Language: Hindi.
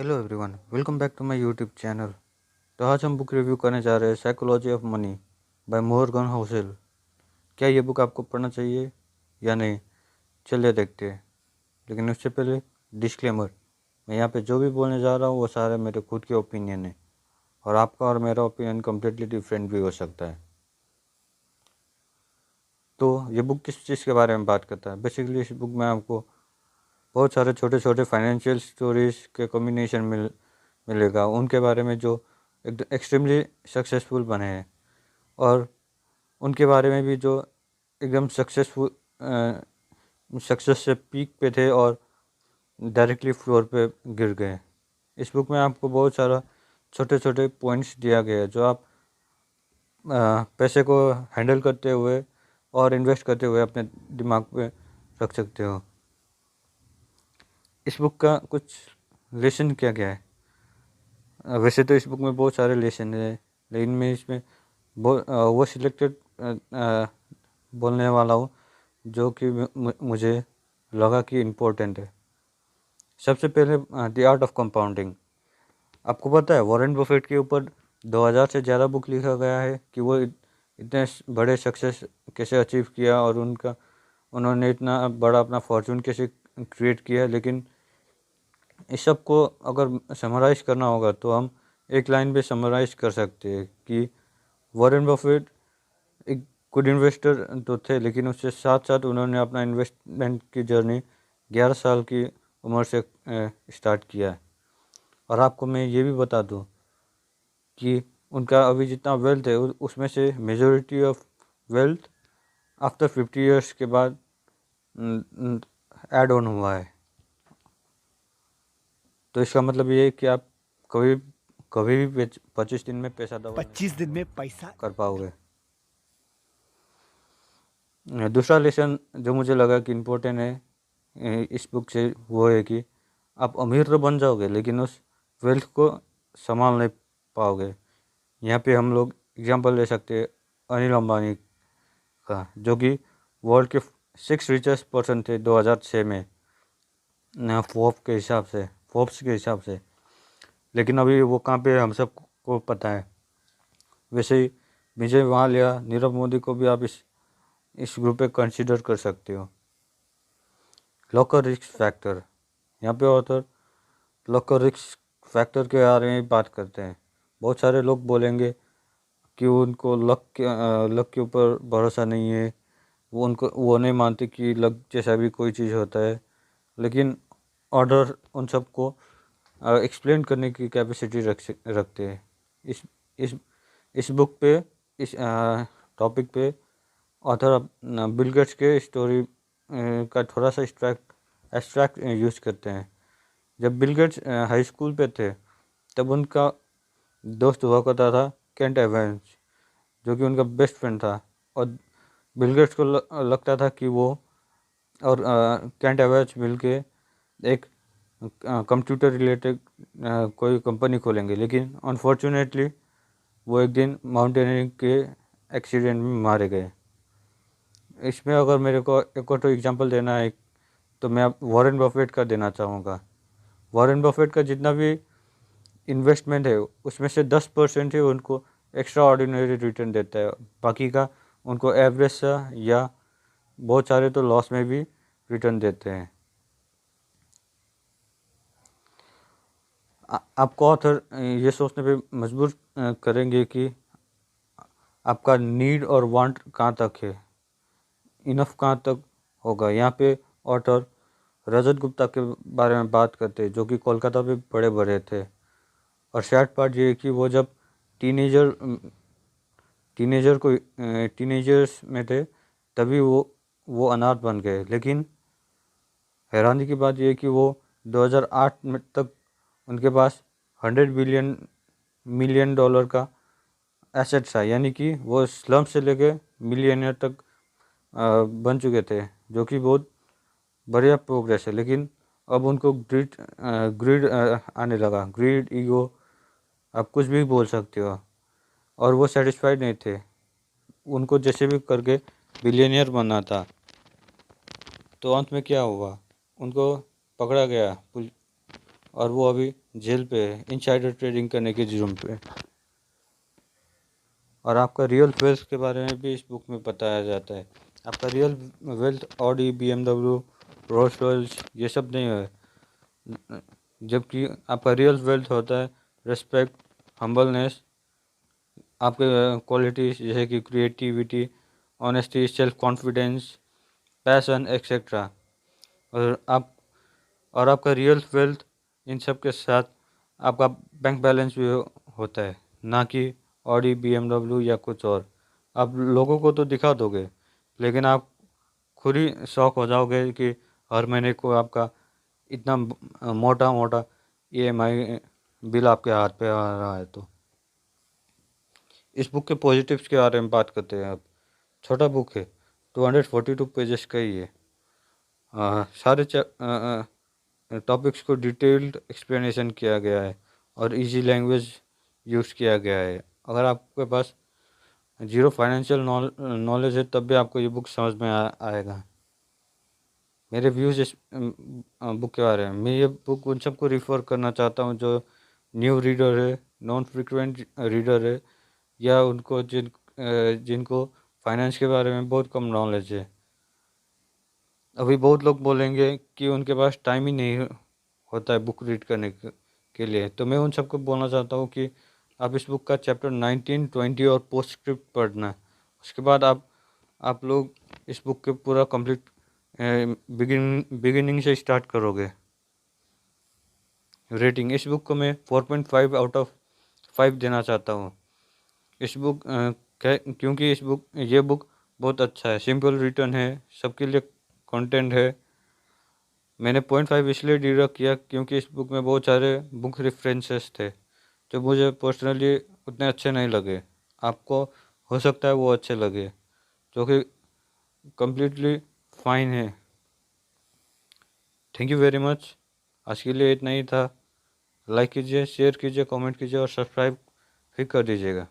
Hello everyone, welcome back to my YouTube channel. तो आज हम बुक रिव्यू करने जा रहे हैं psychology of money by Morgan Housel. क्या ये बुक आपको पढ़ना चाहिए या नहीं, चलिए देखते हैं। लेकिन उससे पहले डिस्क्लेमर, मैं यहाँ पे जो भी बोलने जा रहा हूँ वो सारे मेरे खुद के ओपिनियन है और आपका और मेरा ओपिनियन कम्प्लीटली डिफरेंट भी हो सकता है। तो ये बुक किस चीज़ के बारे में बात करता है? बेसिकली इस बुक में आपको बहुत सारे छोटे छोटे फाइनेंशियल स्टोरीज के कॉम्बिनेशन मिलेगा, उनके बारे में जो एक एक्सट्रीमली सक्सेसफुल बने हैं और उनके बारे में भी जो एकदम सक्सेसफुल सक्सेस से पीक पे थे और डायरेक्टली फ्लोर पे गिर गए। इस बुक में आपको बहुत सारा छोटे छोटे पॉइंट्स दिया गया है जो आप पैसे को हैंडल करते हुए और इन्वेस्ट करते हुए अपने दिमाग पे रख सकते हो। इस बुक का कुछ लेसन क्या क्या है? वैसे तो इस बुक में बहुत सारे लेसन है, लेकिन मैं इसमें वो सिलेक्टेड बोलने वाला हूँ जो कि मुझे लगा कि इम्पोर्टेंट है। सबसे पहले द आर्ट ऑफ कंपाउंडिंग। आपको पता है वॉरेन बफेट के ऊपर 2000 से ज़्यादा बुक लिखा गया है कि वो इतने बड़े सक्सेस कैसे अचीव किया और उन्होंने इतना बड़ा अपना फॉर्चून कैसे क्रिएट किया। लेकिन इस सब को अगर समराइज़ करना होगा तो हम एक लाइन पे समराइज़ कर सकते हैं कि वॉरेन बफेट एक गुड इन्वेस्टर तो थे, लेकिन उससे साथ साथ उन्होंने अपना इन्वेस्टमेंट की जर्नी 11 साल की उम्र से स्टार्ट किया है। और आपको मैं ये भी बता दूं कि उनका अभी जितना वेल्थ है उसमें से majority of wealth after 50 years के बाद ऐड ऑन हुआ है। तो इसका मतलब ये है कि आप कभी कभी भी 25 दिन में पैसा डबल 25 दिन में पैसा कर पाओगे। दूसरा लेसन जो मुझे लगा कि इम्पोर्टेंट है इस बुक से वो है कि आप अमीर तो बन जाओगे लेकिन उस वेल्थ को संभाल नहीं पाओगे। यहाँ पे हम लोग एग्जांपल ले सकते हैं अनिल अंबानी का, जो कि वर्ल्ड के 6 रिचेस्ट पर्सन थे 2006 में फोर्ब्स के हिसाब से। लेकिन अभी वो कहाँ पे हम सबको पता है। वैसे ही विजय माल्या, नीरव मोदी को भी आप इस ग्रुप पे कंसिडर कर सकते हो। लॉकर रिस्क फैक्टर, यहाँ पे ऑथर लॉकर रिस्क फैक्टर के बारे में बात करते हैं। बहुत सारे लोग बोलेंगे कि उनको लक के ऊपर भरोसा नहीं है, वो नहीं मानते कि लक जैसा भी कोई चीज़ होता है। लेकिन ऑर्डर उन सबको एक्सप्लेन करने की कैपेसिटी रखते हैं। इस इस इस बुक पे, इस टॉपिक पे ऑथर बिल गेट्स के स्टोरी का थोड़ा सा एब्स्ट्रैक्ट यूज़ करते हैं। जब बिल गेट्स हाई स्कूल पे थे तब उनका दोस्त हुआ करता था केंट एवेंस, जो कि उनका बेस्ट फ्रेंड था। और बिल गेट्स को लगता था कि वो और केंट एवेंस मिल के एक कंप्यूटर रिलेटेड कोई कंपनी खोलेंगे। लेकिन अनफॉर्चुनेटली वो एक दिन माउंटेनियरिंग के एक्सीडेंट में मारे गए। इसमें अगर मेरे को एक और तो एग्जांपल देना है तो मैं अब वॉरेन बफेट का देना चाहूँगा। वॉरेन बफेट का जितना भी इन्वेस्टमेंट है उसमें से 10% ही उनको एक्स्ट्रा ऑर्डिनरी रिटर्न देता है, बाकी का उनको एवरेज सा या बहुत सारे तो लॉस में भी रिटर्न देते हैं। आपको ऑथर ये सोचने पे मजबूर करेंगे कि आपका नीड और वांट कहाँ तक है, इनफ कहाँ तक होगा। यहाँ पे ऑथर रजत गुप्ता के बारे में बात करते हैं, जो कि कोलकाता पे बड़े बड़े थे। और सैड पार्ट ये है कि वो जब टीनेजर टीनेजर्स में थे तभी वो अनाथ बन गए। लेकिन हैरानी की बात यह है कि वो 2008 में तक उनके पास 100 मिलियन डॉलर का एसेट था, यानी कि वो स्लम से लेके मिलियनियर तक बन चुके थे, जो कि बहुत बढ़िया प्रोग्रेस है। लेकिन अब उनको ग्रीड आने लगा, ग्रीड, ईगो, आप कुछ भी बोल सकते हो। और वो सेटिस्फाइड नहीं थे, उनको जैसे भी करके बिलियनियर बनना था। तो अंत में क्या हुआ, उनको पकड़ा गया और वो अभी जेल पे है इनसाइडर ट्रेडिंग करने के जुर्म पे। और आपका रियल वेल्थ के बारे में भी इस बुक में बताया जाता है। आपका real wealth Audi, BMW, Rolls Royce ये सब नहीं है, जबकि आपका रियल वेल्थ होता है रिस्पेक्ट, हम्बलनेस, आपके क्वालिटीज जैसे कि creativity, honesty, self confidence, passion etcetera. और आप और आपका रियल वेल्थ इन सब के साथ आपका बैंक बैलेंस भी होता है, ना कि ऑडी, BMW या कुछ और। आप लोगों को तो दिखा दोगे, लेकिन आप खुद ही शौक हो जाओगे कि हर महीने को आपका इतना मोटा मोटा EMI बिल आपके हाथ पे आ रहा है। तो इस बुक के पॉजिटिव्स के बारे में बात करते हैं अब। छोटा बुक है, 242 पेजेस का ही है। सारे टॉपिक्स को डिटेल्ड एक्सप्लेनेशन किया गया है और इजी लैंग्वेज यूज़ किया गया है। अगर आपके पास जीरो फाइनेंशियल नॉलेज है तब भी आपको ये बुक समझ में आएगा। मेरे व्यूज़ इस बुक के बारे में, मैं ये बुक उन सबको रिफ़र करना चाहता हूँ जो न्यू रीडर है, नॉन फ्रिक्वेंट रीडर है, या उनको जिनको फाइनेंस के बारे में बहुत कम नॉलेज है। अभी बहुत लोग बोलेंगे कि उनके पास टाइम ही नहीं होता है बुक रीड करने के लिए। तो मैं उन सबको बोलना चाहता हूँ कि आप इस बुक का चैप्टर 19, 20 और पोस्टस्क्रिप्ट पढ़ना है। उसके बाद आप लोग इस बुक के पूरा कंप्लीट बिगिनिंग से स्टार्ट करोगे। रेटिंग, इस बुक को मैं 4.5 आउट ऑफ 5 देना चाहता हूँ। इस बुक क्योंकि ये बुक बहुत अच्छा है, सिंपल रिटर्न है, सबके लिए कंटेंट है। मैंने 0.5 इसलिए डिडक्ट किया क्योंकि इस बुक में बहुत सारे बुक रेफरेंसेस थे जो मुझे पर्सनली उतने अच्छे नहीं लगे। आपको हो सकता है वो अच्छे लगे, जो कि कम्प्लीटली फाइन है। Thank you very much. आज के लिए इतना ही था। लाइक कीजिए, शेयर कीजिए, कमेंट कीजिए और सब्सक्राइब भी कर दीजिएगा।